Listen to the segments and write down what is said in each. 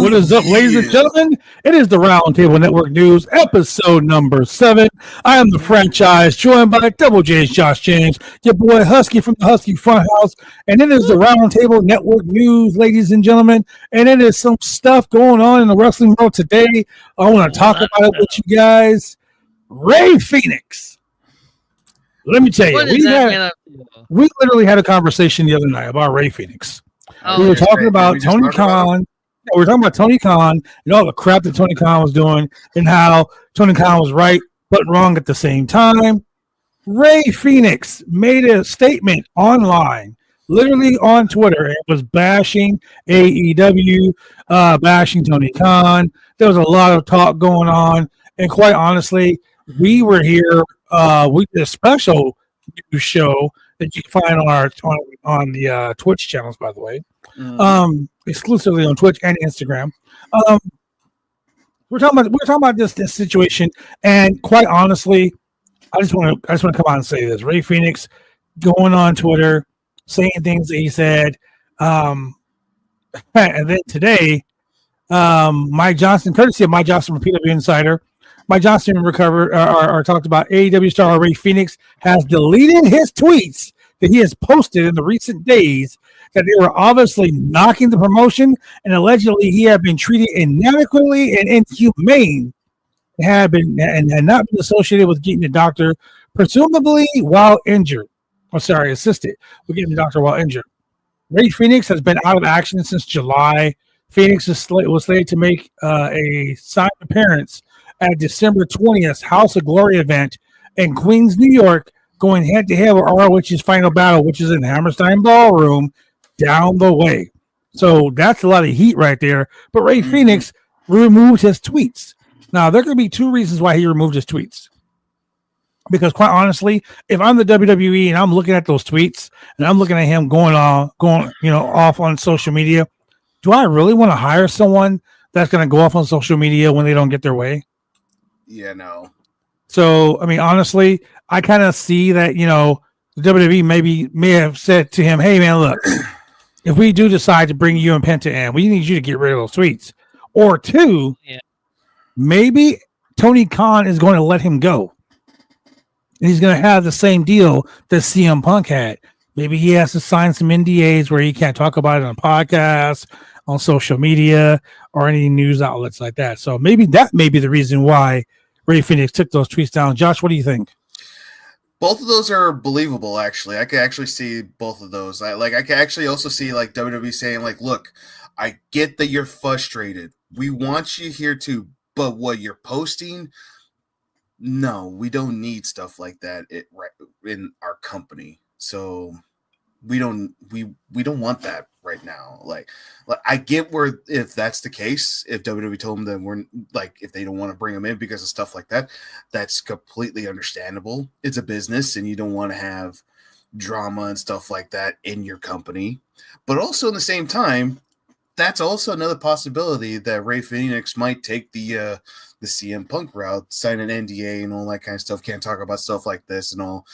What is up, ladies and gentlemen? It is the Roundtable Network News, episode number 7. I am the franchise, joined by Double J's Josh James, your boy Husky from the Husky Front House, and it is the Roundtable Network News, ladies and gentlemen, and it is some stuff going on in the wrestling world today. I want to talk about it with you guys. Ray Phoenix. Let me tell you, we literally had a conversation the other night about Ray Phoenix. We were talking about Tony Khan. We were talking about Tony Khan and all the crap that Tony Khan was doing and how Tony Khan was right but wrong at the same time. Ray Phoenix made a statement online, literally on Twitter, and was bashing AEW, bashing Tony Khan. There was a lot of talk going on, and quite honestly, we were here. We did a special news show that you can find on the Twitch channels, by the way, exclusively on Twitch and Instagram. We're talking about this situation, and quite honestly, I just want to come on and say this: Ray Phoenix going on Twitter, saying things that he said, and then today, Mike Johnson, courtesy of Mike Johnson from PW Insider. Mike Johnson talked about AEW star Ray Phoenix has deleted his tweets that he has posted in the recent days that they were obviously knocking the promotion, and allegedly he had been treated inadequately and inhumane, had not been associated with getting the doctor, presumably while injured. Assisted with getting the doctor while injured. Ray Phoenix has been out of action since July. Phoenix was slated to make a side appearance at December 20th House of Glory event in Queens, New York, going head-to-head with ROH's Final Battle, which is in Hammerstein Ballroom down the way. So that's a lot of heat right there. But Ray Phoenix removed his tweets. Now, there could be two reasons why he removed his tweets. Because quite honestly, if I'm the WWE and I'm looking at those tweets and I'm looking at him going off on social media, do I really want to hire someone that's going to go off on social media when they don't get their way? Yeah, no. So, I mean, honestly, I kind of see that, the WWE may have said to him, hey, man, look, if we do decide to bring you and Penta in, we need you to get rid of those tweets. Or two, maybe Tony Khan is going to let him go. And he's going to have the same deal that CM Punk had. Maybe he has to sign some NDAs where he can't talk about it on podcasts, on social media, or any news outlets like that. So maybe that may be the reason why Ray Phoenix took those tweets down. Josh, what do you think? Both of those are believable, actually. I can actually see both of those. I can actually also see like WWE saying, like, look, I get that you're frustrated. We want you here too, but what you're posting, no, we don't need stuff like that in our company. So we don't want that right now. Like I get where if that's the case, if WWE told them that we're like, if they don't want to bring them in because of stuff like that, that's completely understandable. It's a business and you don't want to have drama and stuff like that in your company. But also in the same time, that's also another possibility that Ray Phoenix might take the CM Punk route, sign an NDA and all that kind of stuff. Can't talk about stuff like this and all.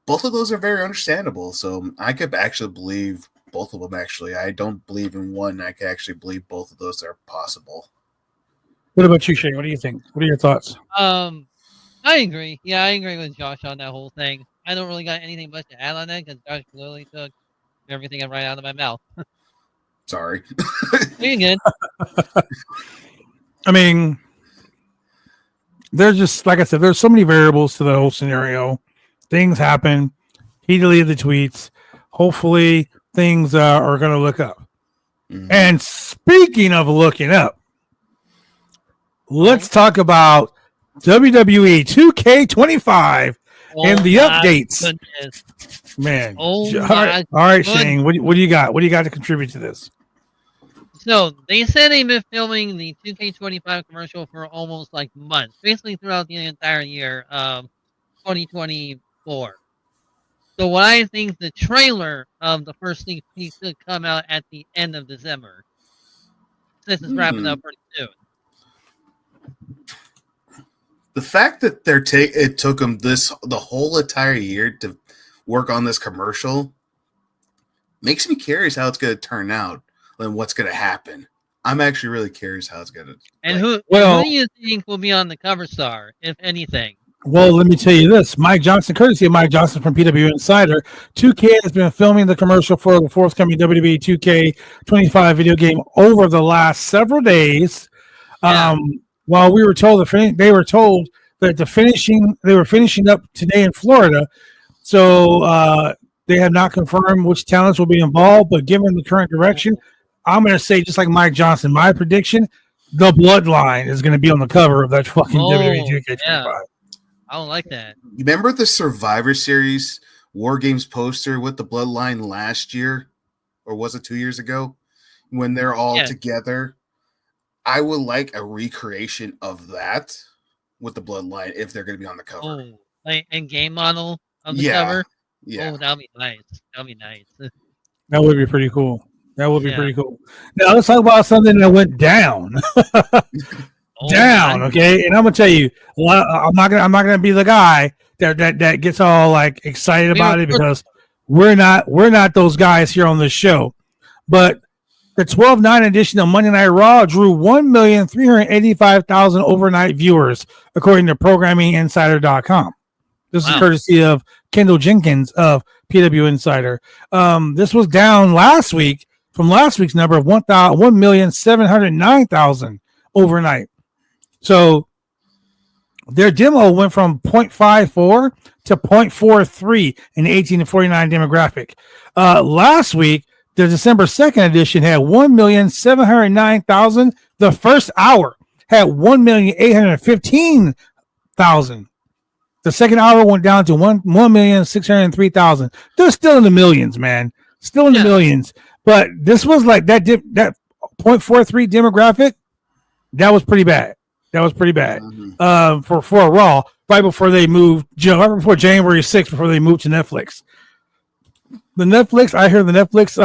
Both of those are very understandable. So I could actually believe both of them, actually. I don't believe in one. I could actually believe both of those are possible. What about you, Shane? What do you think? What are your thoughts? I agree. Yeah, I agree with Josh on that whole thing. I don't really got anything much to add on that because Josh clearly took everything right out of my mouth. Sorry. You're good. I mean, there's just, like I said, there's so many variables to the whole scenario. Things happen. He deleted the tweets. Hopefully, things are going to look up. Mm-hmm. And speaking of looking up, let's talk about WWE 2K25 and the updates. Goodness. Man. Oh, all right, Shane, what do you got? What do you got to contribute to this? So, they said they've been filming the 2K25 commercial for almost like months, basically throughout the entire year of 2024. So what I think the trailer of the first sneak peek could come out at the end of December. This is wrapping up pretty soon. The fact that it took them the whole entire year to work on this commercial makes me curious how it's going to turn out and what's going to happen. I'm actually really curious how it's gonna. And like, who do you think will be on the cover star, if anything? Well, let me tell you this. Mike Johnson, courtesy of Mike Johnson from PW Insider, 2K has been filming the commercial for the forthcoming WWE 2K25 video game over the last several days. Yeah. While we were told they were told that they were finishing up today in Florida. So they have not confirmed which talents will be involved, but given the current direction, I'm going to say, just like Mike Johnson, my prediction, the Bloodline is going to be on the cover of that fucking WWE 2K25. Yeah. I don't like that. Remember the Survivor Series War Games poster with the Bloodline last year, or was it 2 years ago, when they're all together? I would like a recreation of that with the Bloodline if they're going to be on the cover. Oh, like in game model of the cover. Yeah. Oh, that'll be nice. That'll be nice. That would be pretty cool. That would be pretty cool. Now let's talk about something that went down. Down, okay. And I'm gonna tell you, I'm not gonna be the guy that gets all like excited about it, because we're not those guys here on this show. But the 12/9 edition of Monday Night Raw drew 1,385,000 overnight viewers, according to ProgrammingInsider.com. This is courtesy of Kendall Jenkins of PW Insider. This was down from last week's number of 1,709,000 overnight. So their demo went from 0.54 to 0.43 in the 18 to 49 demographic. Last week, the December 2nd edition had 1,709,000. The first hour had 1,815,000. The second hour went down to 1,603,000. They're still in the millions, man. Still in the millions. But this was like that 0.43 demographic. That was pretty bad. For a Raw, right before they moved, right before January 6th, before they moved to Netflix. I hear the Netflix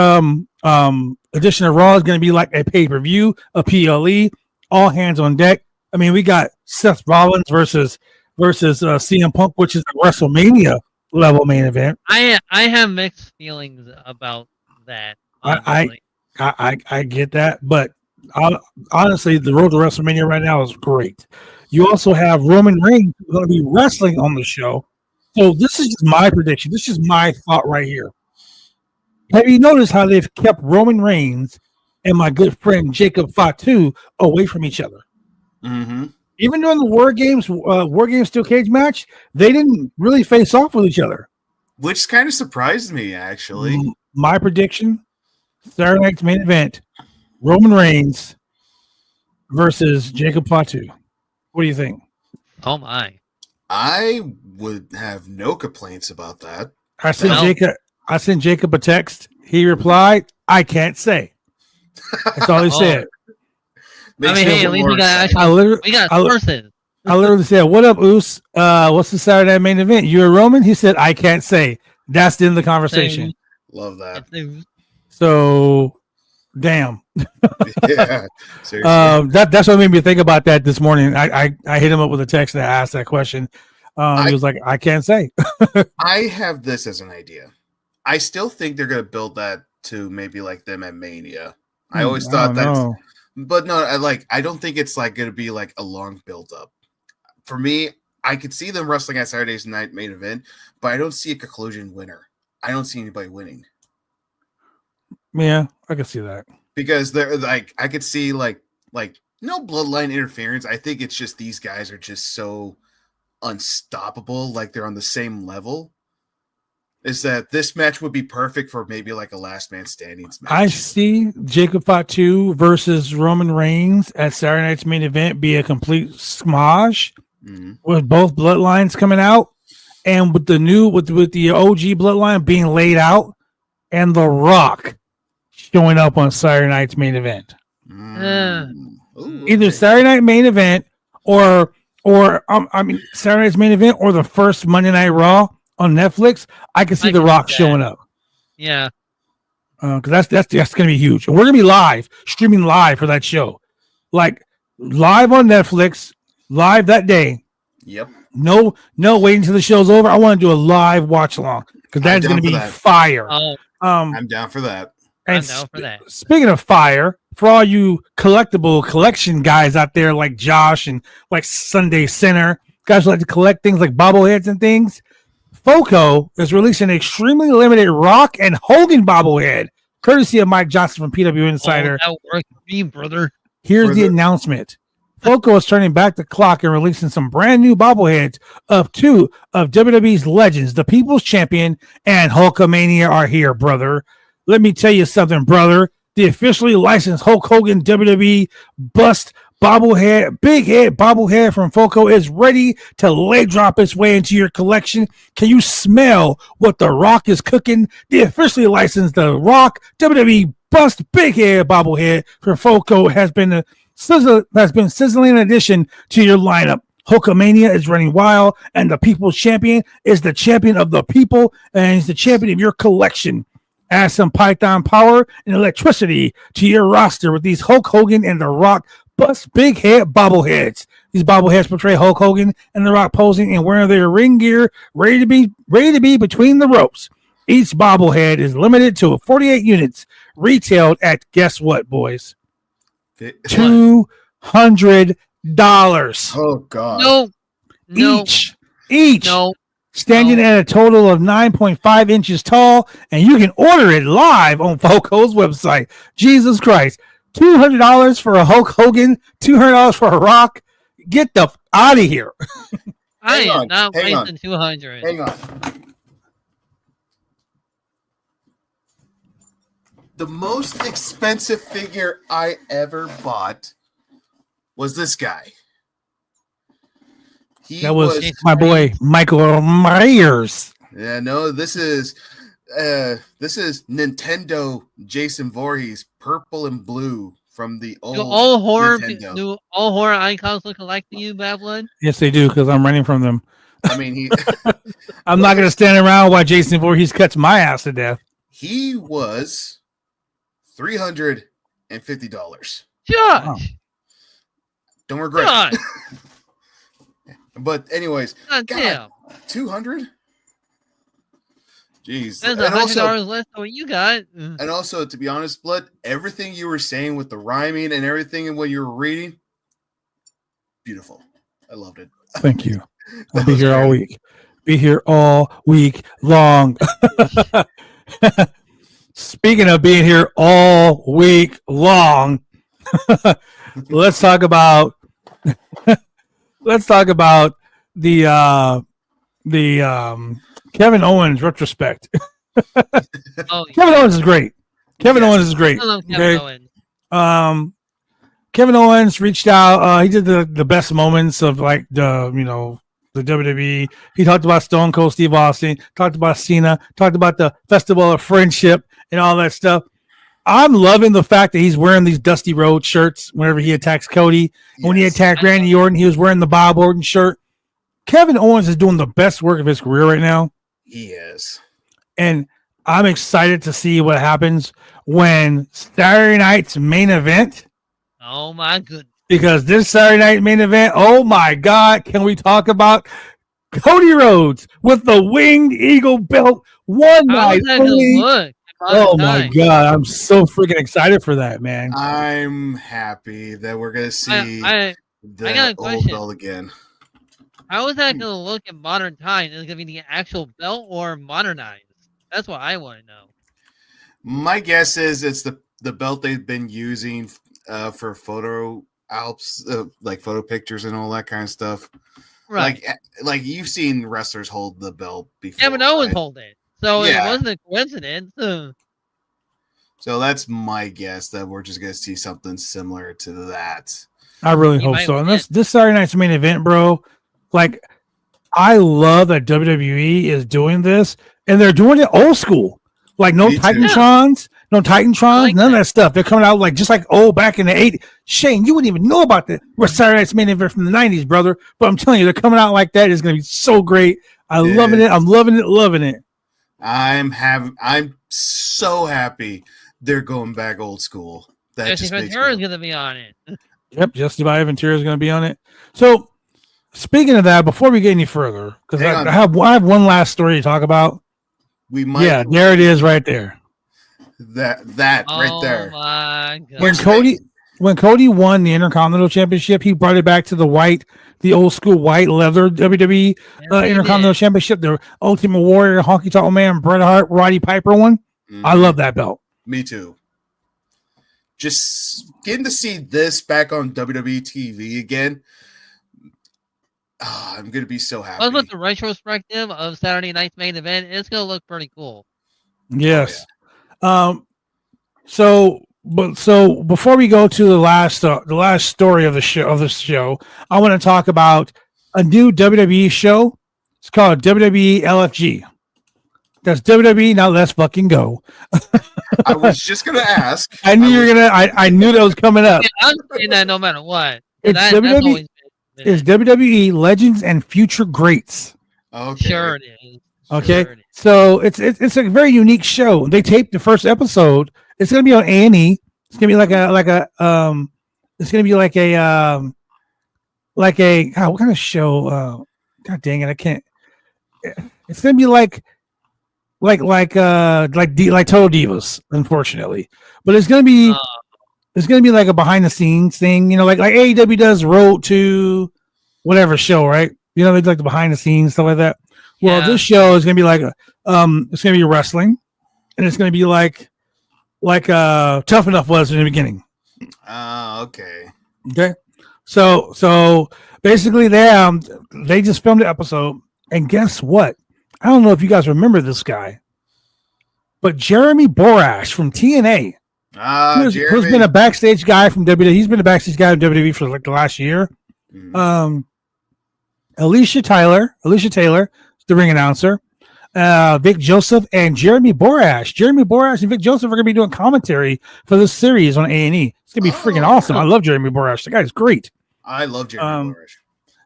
edition of Raw is going to be like a pay-per-view, a PLE, all hands on deck. I mean, we got Seth Rollins versus CM Punk, which is a WrestleMania level main event. I have mixed feelings about that. I get that, but honestly, the road to WrestleMania right now is great. You also have Roman Reigns going to be wrestling on the show. So this is just my prediction. This is my thought right here. Have you noticed how they've kept Roman Reigns and my good friend Jacob Fatu away from each other? Mm-hmm. Even during the War Games Steel Cage match, they didn't really face off with each other. Which kind of surprised me, actually. My prediction, Saturday night's main event, Roman Reigns versus Jacob Fatu. What do you think? Oh my! I would have no complaints about that. I sent Jacob a text. He replied, "I can't say." That's all he said. I mean, hey, at least we got sources. I literally said, "What up, Oos? What's the Saturday night main event? You a Roman?" He said, "I can't say." That's the end of the conversation. Love that. So, damn. Yeah, seriously. That's what made me think about that this morning. I hit him up with a text and I asked that question. He was like, "I can't say." I have this as an idea. I still think they're going to build that to maybe like them at Mania. I always thought that, but no, I don't think it's like going to be like a long build up. For me, I could see them wrestling at Saturday's night main event, but I don't see a conclusion winner. I don't see anybody winning. Yeah, I can see that. Because they're like, I could see like no bloodline interference. I think it's just these guys are just so unstoppable. Like they're on the same level. Is that this match would be perfect for maybe like a last man standing match. I see Jacob Fatu versus Roman Reigns at Saturday night's main event be a complete smosh with both bloodlines coming out, and with the OG bloodline being laid out, and The Rock showing up on Saturday night's main event. Either Saturday night main event or Saturday night's main event or the first Monday Night Raw on Netflix. I can see The Rock showing up. Yeah. Because that's going to be huge. And we're going to be streaming live for that show. Like live on Netflix, live that day. Yep. No, waiting until the show's over. I want to do a live watch along because that's going to be fire. I'm down for that. And I'm down for that. Speaking of fire, for all you collectible collection guys out there like Josh and like Sunday Center, guys who like to collect things like bobbleheads and things, FOCO is releasing an extremely limited Rock and Hogan bobblehead, courtesy of Mike Johnson from PW Insider. Oh, that worked for me, brother. Here's the announcement. FOCO is turning back the clock and releasing some brand new bobbleheads of two of WWE's legends, the People's Champion and Hulkamania are here, brother. Let me tell you something, brother. The officially licensed Hulk Hogan WWE bust bobblehead, big head bobblehead from FOCO is ready to leg drop its way into your collection. Can you smell what The Rock is cooking? The officially licensed The Rock WWE bust big head bobblehead from FOCO has been sizzling addition to your lineup. Hulkamania is running wild, and the People's Champion is the champion of the people, and he's the champion of your collection. Add some Python power and electricity to your roster with these Hulk Hogan and The Rock bust big head bobbleheads. These bobbleheads portray Hulk Hogan and The Rock posing and wearing their ring gear, ready to be between the ropes. Each bobblehead is limited to 48 units, retailed at, guess what, boys? $200. Oh God! No. Each. No. Standing at a total of 9.5 inches tall, and you can order it live on FOCO's website. Jesus Christ. $200 for a Hulk Hogan, $200 for a Rock. Get the out of here. I am not wasting $200. Hang on. The most expensive figure I ever bought was this guy. That was my boy Michael Myers. Yeah, no, this is Nintendo Jason Voorhees, purple and blue from the old Nintendo. Do all horror icons look alike to you, Babylon? Yes, they do, because I'm running from them. I mean, I'm not going to stand around while Jason Voorhees cuts my ass to death. He was $350. Josh! Wow. Don't regret it. But anyways, God damn. 200? Jeez. That's $100 less than what you got. And also, to be honest, Blood, everything you were saying with the rhyming and everything and what you were reading, beautiful. I loved it. Thank you. I'll be here all week. Be here all week long. Speaking of being here all week long, let's talk about the Kevin Owens retrospect. Kevin Owens is great. Kevin Owens is great. I love Kevin Owens. Kevin Owens reached out. He did the best moments of like the WWE. He talked about Stone Cold Steve Austin, talked about Cena, talked about the Festival of Friendship and all that stuff. I'm loving the fact that he's wearing these Dusty Rhodes shirts whenever he attacks Cody. Yes. When he attacked Randy Orton, he was wearing the Bob Orton shirt. Kevin Owens is doing the best work of his career right now. He is. And I'm excited to see what happens when Saturday night's main event. Oh, my goodness. Because this Saturday night main event, oh, my God, can we talk about Cody Rhodes with the Winged Eagle belt one night? Oh my God, I'm so freaking excited for that, man. I'm happy that we're going to see the old belt again. How is that going to look in modern times? Is it going to be the actual belt or modernized? That's what I want to know. My guess is it's the belt they've been using for photo alps, like photo pictures and all that kind of stuff. Right. Like you've seen wrestlers hold the belt before. Kevin Owens hold it. So it wasn't a coincidence. So that's my guess that we're just going to see something similar to that. I really hope so. And this Saturday night's main event, bro, like, I love that WWE is doing this, and they're doing it old school. Like, no Titantrons, none of that stuff. They're coming out like just like back in the 80s. Shane, you wouldn't even know about the Saturday night's main event from the 90s, brother. But I'm telling you, they're coming out like that. It's going to be so great. I'm loving it. I'm loving it. I'm so happy they're going back old school. Jesse Ventura is going to be on it. Yep, Jesse Ventura is going to be on it. So, speaking of that, before we get any further, because I have one last story to talk about. We might. Yeah, there it is, right there. That right there. Oh my god! When Cody won the Intercontinental Championship, he brought it back to the old school white leather WWE Intercontinental Championship, the Ultimate Warrior, Honky Tonk Man, Bret Hart, Roddy Piper one. Mm-hmm. I love that belt. Me too. Just getting to see this back on WWE TV again. I'm going to be so happy. Plus, with the retrospective of Saturday night's main event, it's going to look pretty cool. Yes. Oh, yeah. So before we go to the last story of the show, I want to talk about a new WWE show. It's called WWE LFG. That's WWE. Now let's fucking go. I was just gonna ask. I knew I knew that was coming up. Yeah, I'm saying that no matter what. It's WWE. It's WWE Legends and Future Greats. Okay. Sure it is. Okay. Sure it is. So it's a very unique show. They taped the first episode. It's gonna be on A&E. It's gonna be like a it's gonna be like a what kind of show? God dang it, I can't. It's gonna be like Total Divas, unfortunately. But it's gonna be like a behind the scenes thing, like AEW does Road to whatever show, right? They like the behind the scenes stuff like that. Well, this show is gonna be like it's gonna be wrestling, and it's gonna be like Tough Enough was in the beginning. Okay. Okay. So basically they just filmed the episode, and guess what? I don't know if you guys remember this guy, but Jeremy Borash from TNA, who's been a backstage guy from WWE. He's been a backstage guy in WWE for like the last year. Mm. Alicia Taylor, the ring announcer. Vic Joseph and Jeremy Borash. Jeremy Borash and Vic Joseph are going to be doing commentary for this series on A&E. It's going to be freaking awesome. I love Jeremy Borash. The guy's great. I love Jeremy Borash.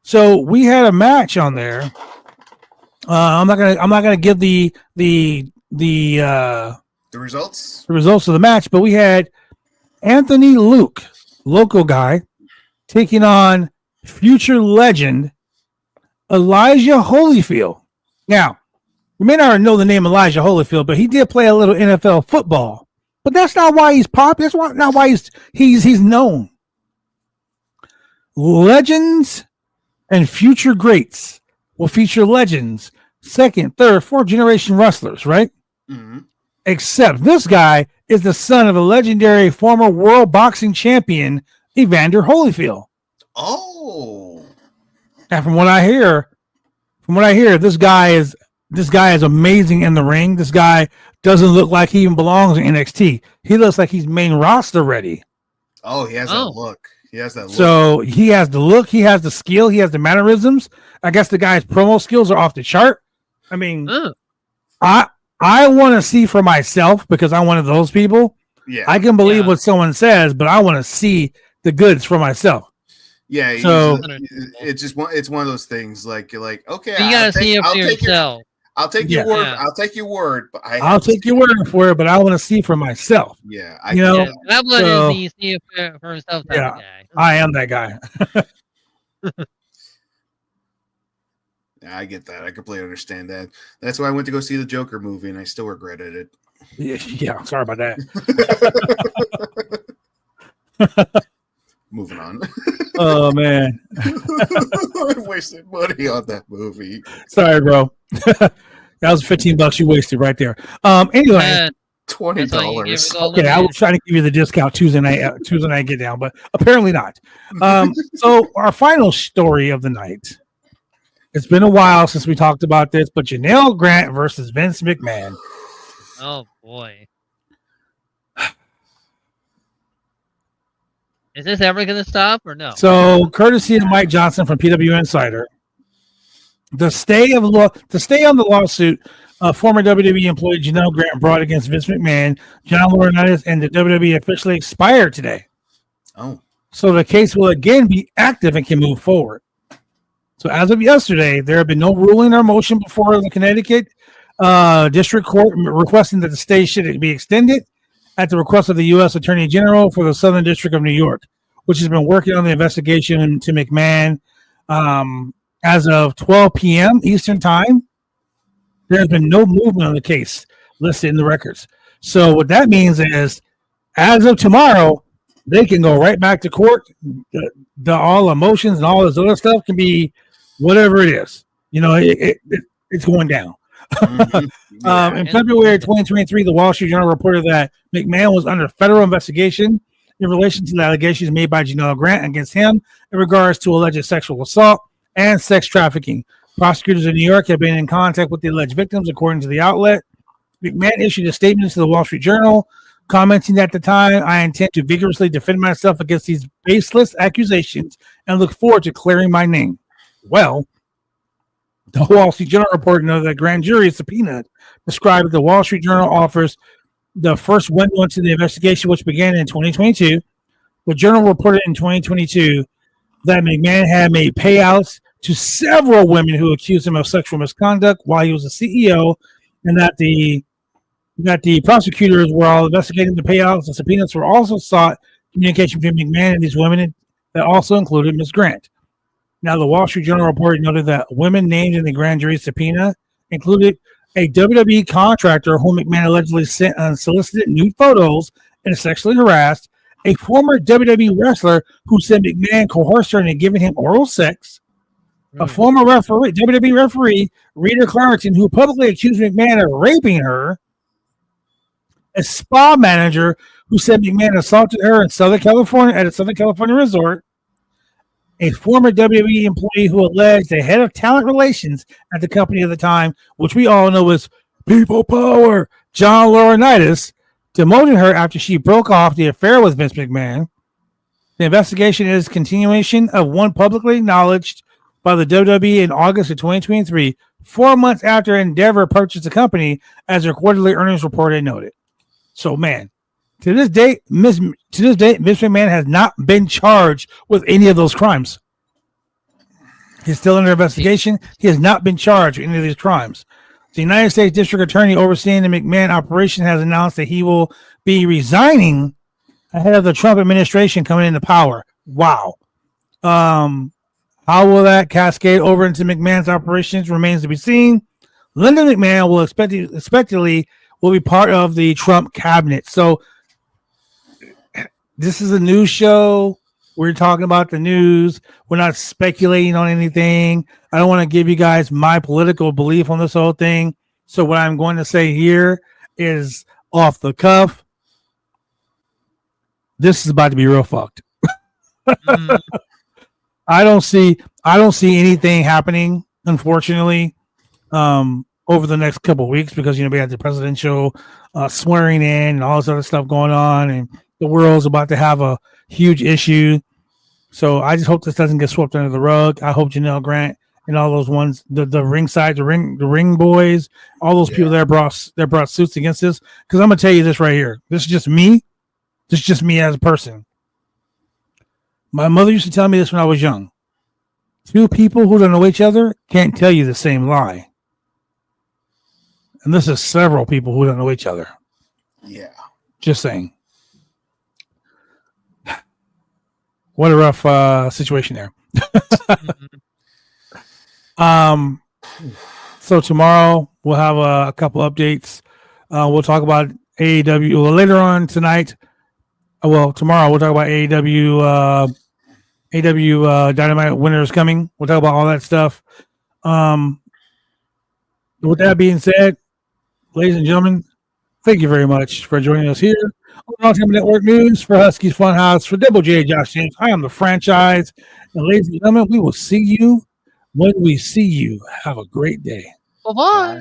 So we had a match on there. I'm not gonna give the results of the match, but we had Anthony Luke, local guy, taking on future legend Elijah Holyfield. Now, you may not know the name Elijah Holyfield, but he did play a little NFL football. But that's not why he's popular. That's not why he's known. Legends and future greats will feature legends, second, third, fourth generation wrestlers, right? Mm-hmm. Except this guy is the son of a legendary former world boxing champion, Evander Holyfield. Oh. And from what I hear, this guy is amazing in the ring. This guy doesn't look like he even belongs in NXT. He looks like he's main roster ready. Oh, he has that look. He has that look. So he has the look, he has the skill, he has the mannerisms. I guess the guy's promo skills are off the chart. I mean, I want to see for myself because I'm one of those people. Yeah, I can believe what someone says, but I want to see the goods for myself. Yeah, so it's one of those things like you're like, okay, you gotta see it for yourself. I'll take your word. I'll take your word, but I'll take your word for it. But I want to see for myself. Yeah, I'm see it for himself. Yeah, guy. I am that guy. Yeah, I get that. I completely understand that. That's why I went to go see the Joker movie, and I still regretted it. Yeah, sorry about that. Moving on. Oh man, I wasted money on that movie. Sorry, bro. That was $15 you wasted right there. Anyway, $20. Okay, I was trying to give you the discount Tuesday night get down, but apparently not. So our final story of the night. It's been a while since we talked about this, but Janelle Grant versus Vince McMahon. Oh boy. Is this ever going to stop or no? So, courtesy of Mike Johnson from PW Insider, to stay on the lawsuit, former WWE employee Janelle Grant brought against Vince McMahon, John Laurinaitis, and the WWE officially expired today. Oh, so the case will again be active and can move forward. So, as of yesterday, there have been no ruling or motion before the Connecticut District Court requesting that the stay should be extended at the request of the U.S. Attorney General for the Southern District of New York, which has been working on the investigation to McMahon. As of 12 p.m. Eastern Time, there has been no movement on the case listed in the records. So what that means is, as of tomorrow, they can go right back to court. The all emotions and all this other stuff can be whatever it is. It's going down. Mhm. Yeah. In February 2023, the Wall Street Journal reported that McMahon was under federal investigation in relation to the allegations made by Janelle Grant against him in regards to alleged sexual assault and sex trafficking. Prosecutors in New York have been in contact with the alleged victims, according to the outlet. McMahon issued a statement to the Wall Street Journal, commenting at the time, "I intend to vigorously defend myself against these baseless accusations and look forward to clearing my name." Well, the Wall Street Journal reported that the grand jury subpoena described the Wall Street Journal offers the first window into the investigation, which began in 2022. The Journal reported in 2022 that McMahon had made payouts to several women who accused him of sexual misconduct while he was a CEO, and that the prosecutors were all investigating the payouts. The subpoenas were also sought communication between McMahon and these women that also included Ms. Grant. Now, the Wall Street Journal report noted that women named in the grand jury subpoena included a WWE contractor whom McMahon allegedly sent unsolicited nude photos and sexually harassed, a former WWE wrestler who said McMahon coerced her into giving him oral sex, a former WWE referee, Rita Clarendon, who publicly accused McMahon of raping her, a spa manager who said McMahon assaulted her in Southern California at a Southern California resort, a former WWE employee who alleged the head of talent relations at the company at the time, which we all know is People Power, John Laurinaitis, demoted her after she broke off the affair with Vince McMahon. The investigation is continuation of one publicly acknowledged by the WWE in August of 2023, 4 months after Endeavor purchased the company, as their quarterly earnings report had noted. So, man, to this date, Vince McMahon has not been charged with any of those crimes. He's still under investigation. He has not been charged with any of these crimes. The United States District Attorney overseeing the McMahon operation has announced that he will be resigning ahead of the Trump administration coming into power. Wow. How will that cascade over into McMahon's operations remains to be seen. Linda McMahon will expectedly will be part of the Trump cabinet. So this is a news show. We're talking about the news. We're not speculating on anything. I don't want to give you guys my political belief on this whole thing. So what I'm going to say here is off the cuff. This is about to be real fucked. I don't see anything happening, unfortunately, over the next couple of weeks because we had the presidential swearing in and all this other stuff going on, and the world's about to have a huge issue. So I just hope this doesn't get swept under the rug. I hope Janelle Grant and all those ones, the ringside, the ring boys, all those people that brought suits against this. Because I'm gonna tell you this right here. This is just me. This is just me as a person. My mother used to tell me this when I was young. Two people who don't know each other can't tell you the same lie. And this is several people who don't know each other. Yeah. Just saying. What a rough situation there. So tomorrow we'll have a couple updates. We'll talk about AEW. Well, later on tonight. Well, tomorrow we'll talk about AEW. AEW Dynamite Winners coming. We'll talk about all that stuff. With that being said, ladies and gentlemen, thank you very much for joining us here on Roundtable Network News for Husky's Funhouse. For Double J, Josh James, I am the franchise. And ladies and gentlemen, we will see you when we see you. Have a great day. Bye-bye. Bye.